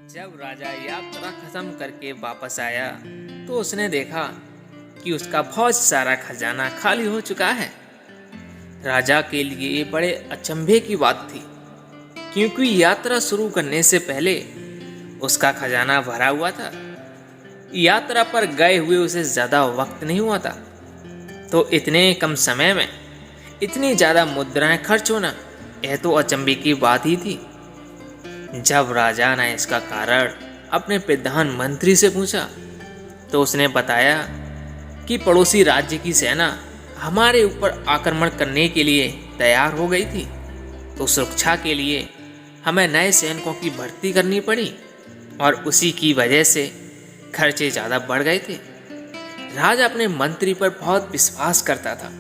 जब राजा यात्रा खत्म करके वापस आया तो उसने देखा कि उसका बहुत सारा खजाना खाली हो चुका है। राजा के लिए ये बड़े अचंभे की बात थी, क्योंकि यात्रा शुरू करने से पहले उसका खजाना भरा हुआ था। यात्रा पर गए हुए उसे ज़्यादा वक्त नहीं हुआ था, तो इतने कम समय में इतनी ज़्यादा मुद्राएं खर्च होना यह तो अचंभे की बात ही थी। जब राजा ने इसका कारण अपने प्रधानमंत्री से पूछा तो उसने बताया कि पड़ोसी राज्य की सेना हमारे ऊपर आक्रमण करने के लिए तैयार हो गई थी, तो सुरक्षा के लिए हमें नए सैनिकों की भर्ती करनी पड़ी और उसी की वजह से खर्चे ज़्यादा बढ़ गए थे। राजा अपने मंत्री पर बहुत विश्वास करता था,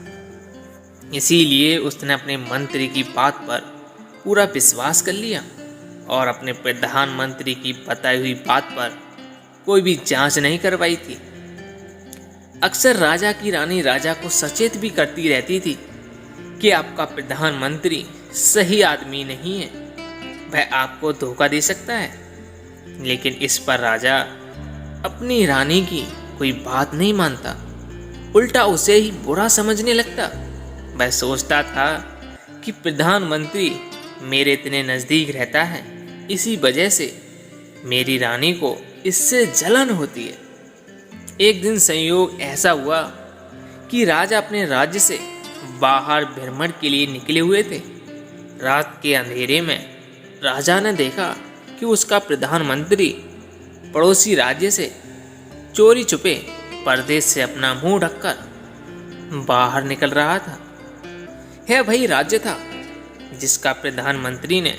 इसीलिए उसने अपने मंत्री की बात पर पूरा विश्वास कर लिया और अपने प्रधानमंत्री की बताई हुई बात पर कोई भी जांच नहीं करवाई थी। अक्सर राजा की रानी राजा को सचेत भी करती रहती थी कि आपका प्रधानमंत्री सही आदमी नहीं है, वह आपको धोखा दे सकता है। लेकिन इस पर राजा अपनी रानी की कोई बात नहीं मानता, उल्टा उसे ही बुरा समझने लगता। वह सोचता था कि प्रधानमंत्री मेरे इतने नज़दीक रहता है, इसी वजह से मेरी रानी को इससे जलन होती है। एक दिन संयोग ऐसा हुआ कि राजा अपने राज्य से बाहर भ्रमण के लिए निकले हुए थे। रात के अंधेरे में राजा ने देखा कि उसका प्रधानमंत्री पड़ोसी राज्य से चोरी छुपे पर्दे से अपना मुंह ढककर बाहर निकल रहा था। यह वही राज्य था जिसका प्रधानमंत्री ने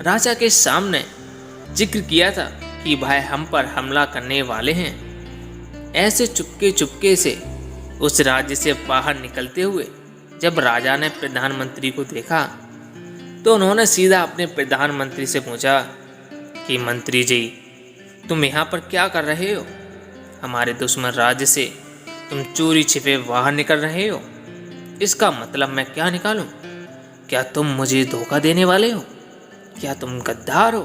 राजा के सामने जिक्र किया था कि भाई हम पर हमला करने वाले हैं। ऐसे चुपके चुपके से उस राज्य से बाहर निकलते हुए जब राजा ने प्रधानमंत्री को देखा तो उन्होंने सीधा अपने प्रधानमंत्री से पूछा कि मंत्री जी, तुम यहाँ पर क्या कर रहे हो? हमारे दुश्मन राज्य से तुम चोरी छिपे बाहर निकल रहे हो। इसका मतलब मैं क्या निकालूं? क्या तुम मुझे धोखा देने वाले हो? क्या तुम गद्दार हो?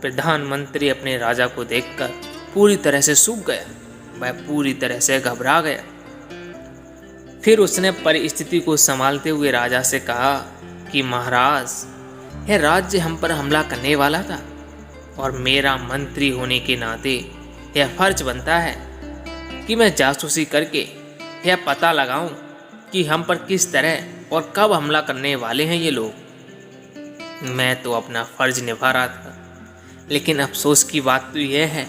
प्रधानमंत्री अपने राजा को देखकर पूरी तरह से सूख गया, वह पूरी तरह से घबरा गया। फिर उसने परिस्थिति को संभालते हुए राजा से कहा कि महाराज, यह राज्य हम पर हमला करने वाला था और मेरा मंत्री होने के नाते यह फर्ज बनता है कि मैं जासूसी करके यह पता लगाऊं कि हम पर किस तरह और कब हमला करने वाले हैं ये लोग। मैं तो अपना फर्ज निभा रहा था, लेकिन अफसोस की बात तो यह है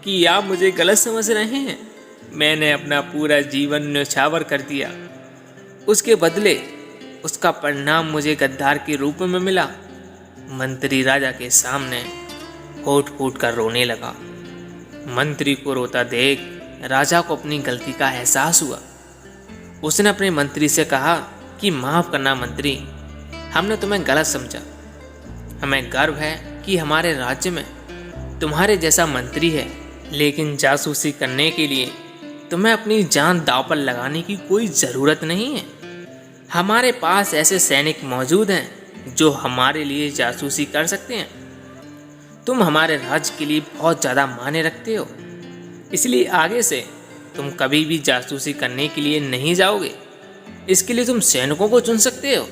कि आप मुझे गलत समझ रहे हैं। मैंने अपना पूरा जीवन न्यौछावर कर दिया, उसके बदले उसका परिणाम मुझे गद्दार के रूप में मिला। मंत्री राजा के सामने फूट फूट कर रोने लगा। मंत्री को रोता देख राजा को अपनी गलती का एहसास हुआ। उसने अपने मंत्री से कहा कि माफ़ करना मंत्री, हमने तुम्हें गलत समझा। हमें गर्व है कि हमारे राज्य में तुम्हारे जैसा मंत्री है, लेकिन जासूसी करने के लिए तुम्हें अपनी जान दांव पर लगाने की कोई ज़रूरत नहीं है। हमारे पास ऐसे सैनिक मौजूद हैं जो हमारे लिए जासूसी कर सकते हैं। तुम हमारे राज्य के लिए बहुत ज़्यादा मायने रखते हो, इसलिए आगे से तुम कभी भी जासूसी करने के लिए नहीं जाओगे। इसके लिए तुम सैनिकों को चुन सकते हो,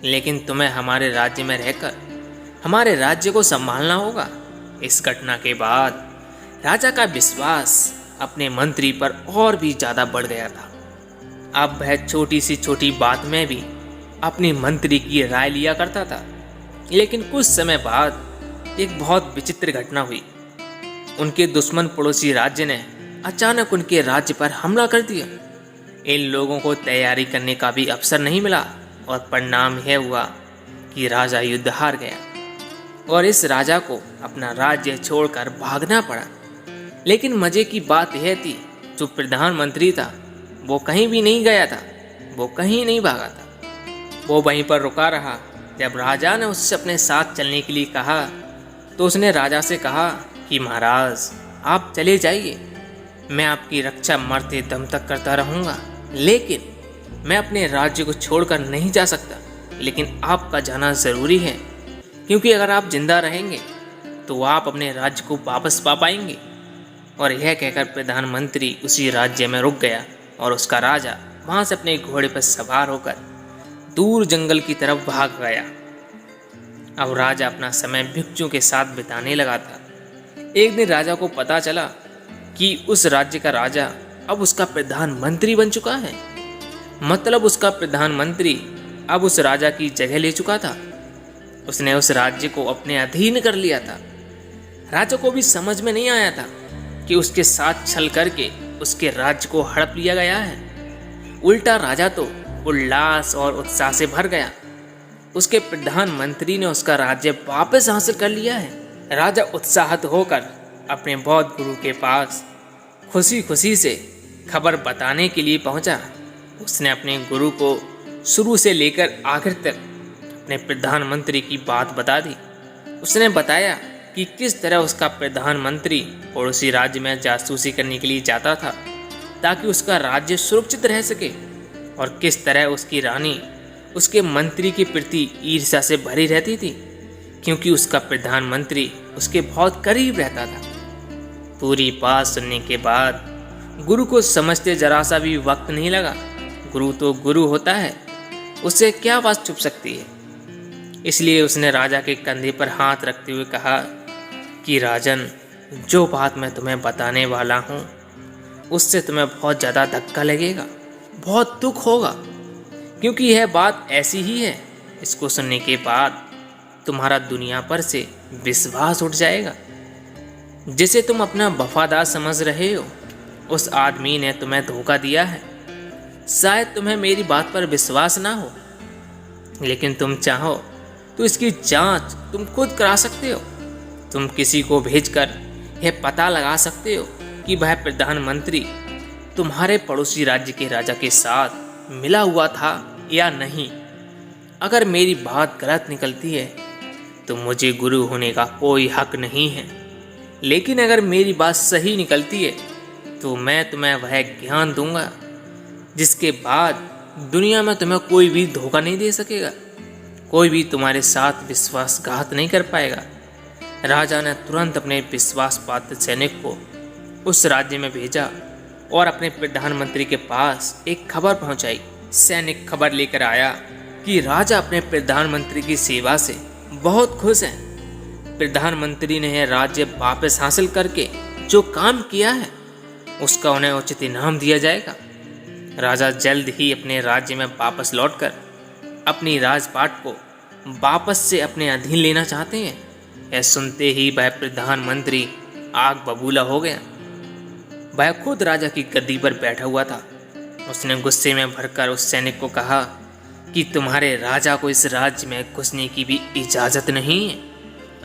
लेकिन तुम्हें हमारे राज्य में रहकर हमारे राज्य को संभालना होगा। इस घटना के बाद राजा का विश्वास अपने मंत्री पर और भी ज़्यादा बढ़ गया था। अब वह छोटी सी छोटी बात में भी अपने मंत्री की राय लिया करता था। लेकिन कुछ समय बाद एक बहुत विचित्र घटना हुई। उनके दुश्मन पड़ोसी राज्य ने अचानक उनके राज्य पर हमला कर दिया। इन लोगों को तैयारी करने का भी अवसर नहीं मिला और परिणाम यह हुआ कि राजा युद्ध हार गया और इस राजा को अपना राज्य छोड़कर भागना पड़ा। लेकिन मज़े की बात यह थी, जो प्रधानमंत्री था वो कहीं भी नहीं गया था, वो कहीं नहीं भागा था, वो वहीं पर रुका रहा। जब राजा ने उससे अपने साथ चलने के लिए कहा तो उसने राजा से कहा कि महाराज, आप चले जाइए, मैं आपकी रक्षा मरते दम तक करता रहूँगा, लेकिन मैं अपने राज्य को छोड़कर नहीं जा सकता। लेकिन आपका जाना ज़रूरी है, क्योंकि अगर आप जिंदा रहेंगे तो आप अपने राज्य को वापस पा पाएंगे। और यह कहकर प्रधानमंत्री उसी राज्य में रुक गया और उसका राजा वहाँ से अपने घोड़े पर सवार होकर दूर जंगल की तरफ भाग गया। अब राजा अपना समय भिक्षुओं के साथ बिताने लगा था। एक दिन राजा को पता चला कि उस राज्य का राजा अब उसका प्रधानमंत्री बन चुका है। मतलब उसका प्रधानमंत्री अब उस राजा की जगह ले चुका था। उसने उस राज्य को अपने अधीन कर लिया था। राजा को भी समझ में नहीं आया था कि उसके साथ छल करके उसके राज्य को हड़प लिया गया है। उल्टा राजा तो उल्लास और उत्साह से भर गया। उसके प्रधानमंत्री ने उसका राज्य वापस हासिल कर लिया है। राजा उत्साहित होकर अपने बौद्ध गुरु के पास खुशी खुशी से खबर बताने के लिए पहुंचा। उसने अपने गुरु को शुरू से लेकर आखिर तक अपने प्रधानमंत्री की बात बता दी। उसने बताया कि किस तरह उसका प्रधानमंत्री पड़ोसी राज्य में जासूसी करने के लिए जाता था ताकि उसका राज्य सुरक्षित रह सके, और किस तरह उसकी रानी उसके मंत्री के प्रति ईर्ष्या से भरी रहती थी क्योंकि उसका प्रधानमंत्री उसके बहुत करीब रहता था। पूरी बात सुनने के बाद गुरु को समझते जरा सा भी वक्त नहीं लगा। गुरु तो गुरु होता है, उससे क्या बात छुप सकती है। इसलिए उसने राजा के कंधे पर हाथ रखते हुए कहा कि राजन, जो बात मैं तुम्हें बताने वाला हूँ उससे तुम्हें बहुत ज़्यादा धक्का लगेगा, बहुत दुख होगा, क्योंकि यह बात ऐसी ही है। इसको सुनने के बाद तुम्हारा दुनिया पर से विश्वास उठ जाएगा। जिसे तुम अपना वफादार समझ रहे हो, उस आदमी ने तुम्हें धोखा दिया है। शायद तुम्हें मेरी बात पर विश्वास ना हो, लेकिन तुम चाहो तो इसकी जांच तुम खुद करा सकते हो। तुम किसी को भेजकर यह पता लगा सकते हो कि वह प्रधानमंत्री तुम्हारे पड़ोसी राज्य के राजा के साथ मिला हुआ था या नहीं। अगर मेरी बात गलत निकलती है तो मुझे गुरु होने का कोई हक नहीं है, लेकिन अगर मेरी बात सही निकलती है तो मैं तुम्हें वह ज्ञान दूंगा जिसके बाद दुनिया में तुम्हें कोई भी धोखा नहीं दे सकेगा, कोई भी तुम्हारे साथ विश्वासघात नहीं कर पाएगा। राजा ने तुरंत अपने विश्वास पात्र सैनिक को उस राज्य में भेजा और अपने प्रधानमंत्री के पास एक खबर पहुंचाई। सैनिक खबर लेकर आया कि राजा अपने प्रधानमंत्री की सेवा से बहुत खुश हैं। प्रधानमंत्री ने यह राज्य वापस हासिल करके जो काम किया है उसका उन्हें उचित इनाम दिया जाएगा। राजा जल्द ही अपने राज्य में वापस लौटकर अपनी राजपाट को वापस से अपने अधीन लेना चाहते हैं। यह सुनते ही वह प्रधानमंत्री आग बबूला हो गया। वह खुद राजा की गद्दी पर बैठा हुआ था। उसने गुस्से में भरकर उस सैनिक को कहा कि तुम्हारे राजा को इस राज्य में घुसने की भी इजाज़त नहीं है।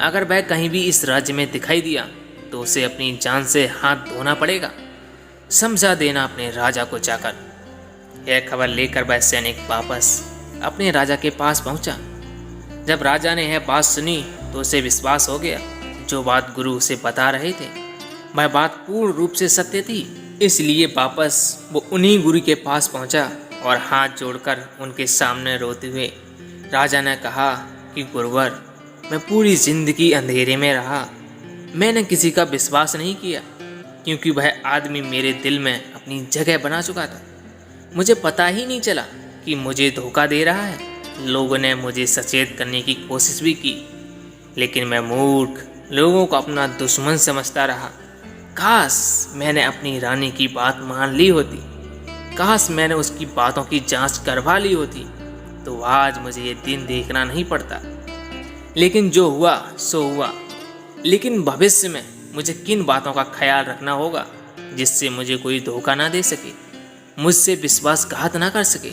अगर वह कहीं भी इस राज्य में दिखाई दिया तो उसे अपनी जान से हाथ धोना पड़ेगा। समझा देना अपने राजा को जाकर। यह खबर लेकर वह सैनिक वापस अपने राजा के पास पहुंचा। जब राजा ने यह बात सुनी तो उसे विश्वास हो गया जो बात गुरु उसे बता रहे थे वह बात पूर्ण रूप से सत्य थी। इसलिए वापस वो उन्हीं गुरु के पास पहुंचा और हाथ जोड़कर उनके सामने रोते हुए राजा ने कहा कि गुरुवर, मैं पूरी जिंदगी अंधेरे में रहा। मैंने किसी का विश्वास नहीं किया क्योंकि वह आदमी मेरे दिल में अपनी जगह बना चुका था। मुझे पता ही नहीं चला कि मुझे धोखा दे रहा है। लोगों ने मुझे सचेत करने की कोशिश भी की, लेकिन मैं मूर्ख लोगों को अपना दुश्मन समझता रहा। काश मैंने अपनी रानी की बात मान ली होती, काश मैंने उसकी बातों की जांच करवा ली होती तो आज मुझे ये दिन देखना नहीं पड़ता। लेकिन जो हुआ सो हुआ। लेकिन भविष्य में मुझे किन बातों का ख्याल रखना होगा जिससे मुझे कोई धोखा ना दे सके, मुझसे विश्वासघात ना कर सके।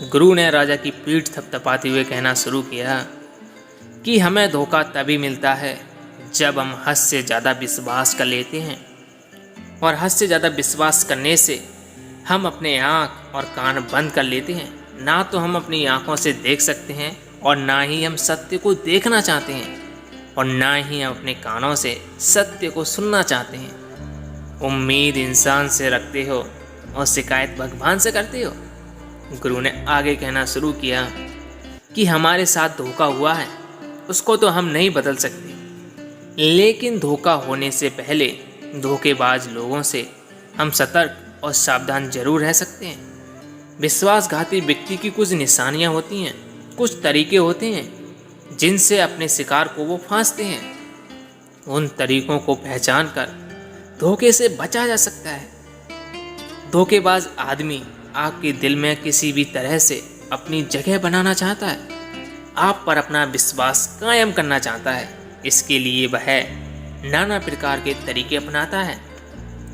गुरु ने राजा की पीठ थपथपाते हुए कहना शुरू किया कि हमें धोखा तभी मिलता है जब हम हद से ज़्यादा विश्वास कर लेते हैं, और हद से ज़्यादा विश्वास करने से हम अपने आँख और कान बंद कर लेते हैं। ना तो हम अपनी आँखों से देख सकते हैं और ना ही हम सत्य को देखना चाहते हैं, और ना ही हम अपने कानों से सत्य को सुनना चाहते हैं। उम्मीद इंसान से रखते हो और शिकायत भगवान से करते हो। गुरु ने आगे कहना शुरू किया कि हमारे साथ धोखा हुआ है उसको तो हम नहीं बदल सकते, लेकिन धोखा होने से पहले धोखेबाज लोगों से हम सतर्क और सावधान जरूर रह सकते हैं। विश्वासघाती व्यक्ति की कुछ निशानियां होती हैं, कुछ तरीके होते हैं जिनसे अपने शिकार को वो फांसते हैं। उन तरीकों को पहचान कर धोखे से बचा जा सकता है। धोखेबाज आदमी आपके दिल में किसी भी तरह से अपनी जगह बनाना चाहता है, आप पर अपना विश्वास कायम करना चाहता है। इसके लिए वह नाना प्रकार के तरीके अपनाता है।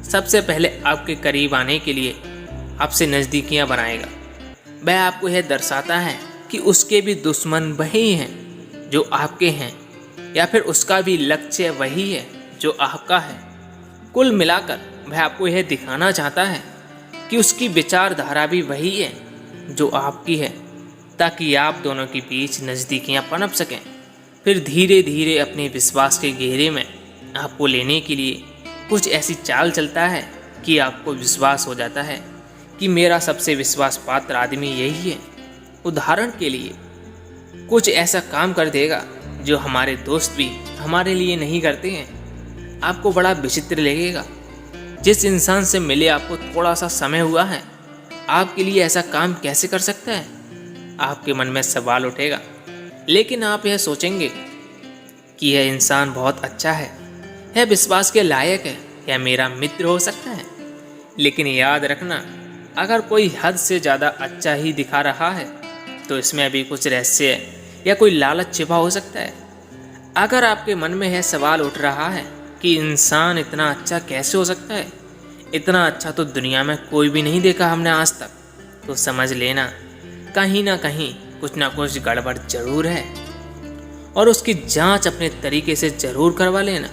सबसे पहले आपके करीब आने के लिए आपसे नज़दीकियां बनाएगा। वह आपको यह दर्शाता है कि उसके भी दुश्मन वही हैं जो आपके हैं, या फिर उसका भी लक्ष्य वही है जो आपका है। कुल मिलाकर वह आपको यह दिखाना चाहता है कि उसकी विचारधारा भी वही है जो आपकी है, ताकि आप दोनों के बीच नज़दीकियां पनप सकें। फिर धीरे धीरे अपने विश्वास के घेरे में आपको लेने के लिए कुछ ऐसी चाल चलता है कि आपको विश्वास हो जाता है कि मेरा सबसे विश्वास पात्र आदमी यही है। उदाहरण के लिए कुछ ऐसा काम कर देगा जो हमारे दोस्त भी हमारे लिए नहीं करते हैं। आपको बड़ा विचित्र लगेगा। जिस इंसान से मिले आपको थोड़ा सा समय हुआ है, आपके लिए ऐसा काम कैसे कर सकता है? आपके मन में सवाल उठेगा, लेकिन आप यह सोचेंगे कि यह इंसान बहुत अच्छा है, यह विश्वास के लायक है, यह मेरा मित्र हो सकता है। लेकिन याद रखना, अगर कोई हद से ज़्यादा अच्छा ही दिखा रहा है तो इसमें अभी कुछ रहस्य या कोई लालच छिपा हो सकता है। अगर आपके मन में यह सवाल उठ रहा है कि इंसान इतना अच्छा कैसे हो सकता है, इतना अच्छा तो दुनिया में कोई भी नहीं देखा हमने आज तक, तो समझ लेना कहीं ना कहीं कुछ ना कुछ गड़बड़ जरूर है, और उसकी जांच अपने तरीके से जरूर करवा लेना।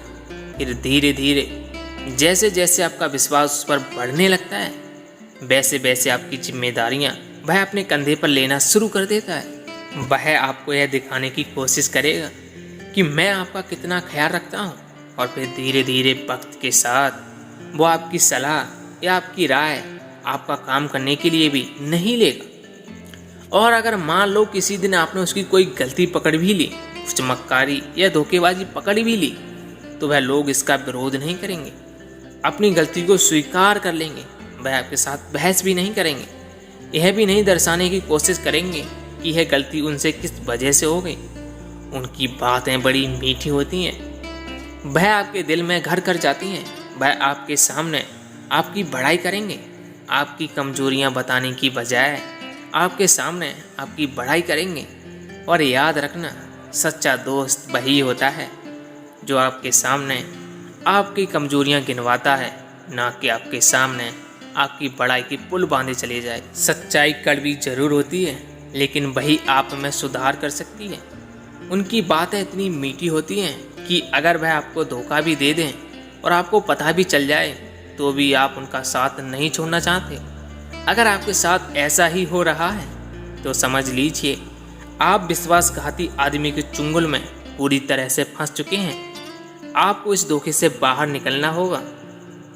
फिर धीरे धीरे जैसे जैसे आपका विश्वास उस पर बढ़ने लगता है, वैसे वैसे आपकी जिम्मेदारियां वह अपने कंधे पर लेना शुरू कर देता है। वह आपको यह दिखाने की कोशिश करेगा कि मैं आपका कितना ख्याल रखता हूँ, और फिर धीरे धीरे वक्त के साथ वो आपकी सलाह या आपकी राय आपका काम करने के लिए भी नहीं लेगा। और अगर मान लो किसी दिन आपने उसकी कोई गलती पकड़ भी ली, चमत्कारी या धोखेबाजी पकड़ भी ली, तो वह लोग इसका विरोध नहीं करेंगे, अपनी गलती को स्वीकार कर लेंगे। वह आपके साथ बहस भी नहीं करेंगे, यह भी नहीं दर्शाने की कोशिश करेंगे कि यह गलती उनसे किस वजह से हो गई। उनकी बातें बड़ी मीठी होती हैं, वह आपके दिल में घर कर जाती हैं। वह आपके सामने आपकी बड़ाई करेंगे, आपकी कमजोरियां बताने की बजाय आपके सामने आपकी बड़ाई करेंगे। और याद रखना, सच्चा दोस्त वही होता है जो आपके सामने आपकी कमजोरियां गिनवाता है, ना कि आपके सामने आपकी बड़ाई की पुल बांधे चले जाए। सच्चाई कड़वी जरूर होती है, लेकिन वही आप में सुधार कर सकती है। उनकी बातें इतनी मीठी होती हैं कि अगर वह आपको धोखा भी दे दें और आपको पता भी चल जाए, तो भी आप उनका साथ नहीं छोड़ना चाहते। अगर आपके साथ ऐसा ही हो रहा है तो समझ लीजिए आप विश्वासघाती आदमी के चुंगल में पूरी तरह से फंस चुके हैं। आपको इस धोखे से बाहर निकलना होगा।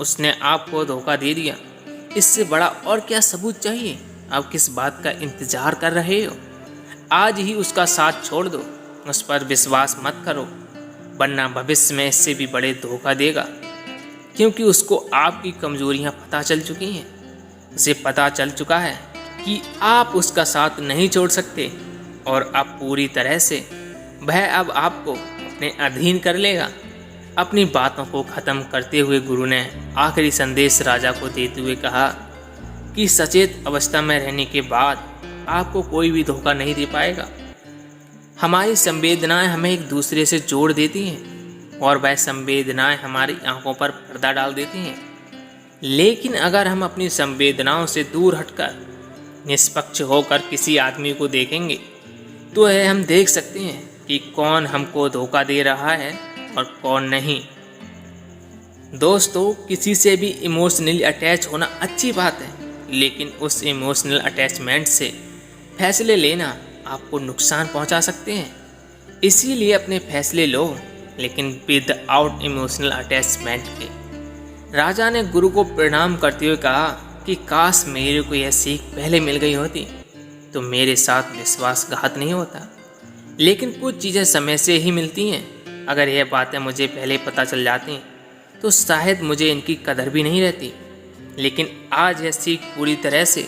उसने आपको धोखा दे दिया, इससे बड़ा और क्या सबूत चाहिए? आप किस बात का इंतजार कर रहे हो? आज ही उसका साथ छोड़ दो, उस पर विश्वास मत करो, वरना भविष्य में इससे भी बड़े धोखा देगा। क्योंकि उसको आपकी कमजोरियां पता चल चुकी हैं। उसे पता चल चुका है कि आप उसका साथ नहीं छोड़ सकते, और अब पूरी तरह से वह अब आपको अपने अधीन कर लेगा। अपनी बातों को ख़त्म करते हुए गुरु ने आखिरी संदेश राजा को देते हुए कहा कि सचेत अवस्था में रहने के बाद आपको कोई भी धोखा नहीं दे पाएगा। हमारी संवेदनाएं हमें एक दूसरे से जोड़ देती हैं, और वह संवेदनाएं हमारी आंखों पर पर्दा डाल देती हैं। लेकिन अगर हम अपनी संवेदनाओं से दूर हटकर निष्पक्ष होकर किसी आदमी को देखेंगे, तो यह हम देख सकते हैं कि कौन हमको धोखा दे रहा है और कौन नहीं। दोस्तों, किसी से भी इमोशनली अटैच होना अच्छी बात है, लेकिन उस इमोशनल अटैचमेंट से फैसले लेना आपको नुकसान पहुंचा सकते हैं। इसीलिए अपने फैसले लो, लेकिन विदाउट इमोशनल अटैचमेंट के। राजा ने गुरु को प्रणाम करते हुए कहा कि काश मेरे को यह सीख पहले मिल गई होती तो मेरे साथ विश्वासघात नहीं होता। लेकिन कुछ चीज़ें समय से ही मिलती हैं। अगर यह बातें मुझे पहले पता चल जाती तो शायद मुझे इनकी कदर भी नहीं रहती। लेकिन आज यह सीख पूरी तरह से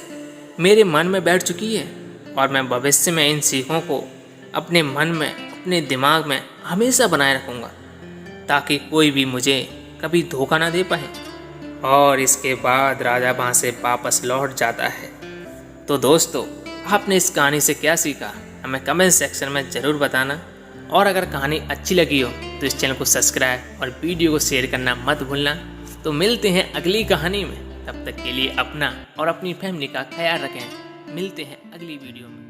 मेरे मन में बैठ चुकी है और मैं भविष्य में इन सीखों को अपने मन में, अपने दिमाग में हमेशा बनाए रखूँगा, ताकि कोई भी मुझे कभी धोखा ना दे पाए। और इसके बाद राजा वहाँ से वापस लौट जाता है। तो दोस्तों, आपने इस कहानी से क्या सीखा हमें कमेंट सेक्शन में ज़रूर बताना। और अगर कहानी अच्छी लगी हो तो इस चैनल को सब्सक्राइब और वीडियो को शेयर करना मत भूलना। तो मिलते हैं अगली कहानी में, तब तक के लिए अपना और अपनी फैमिली का ख्याल रखें। मिलते हैं अगली वीडियो में।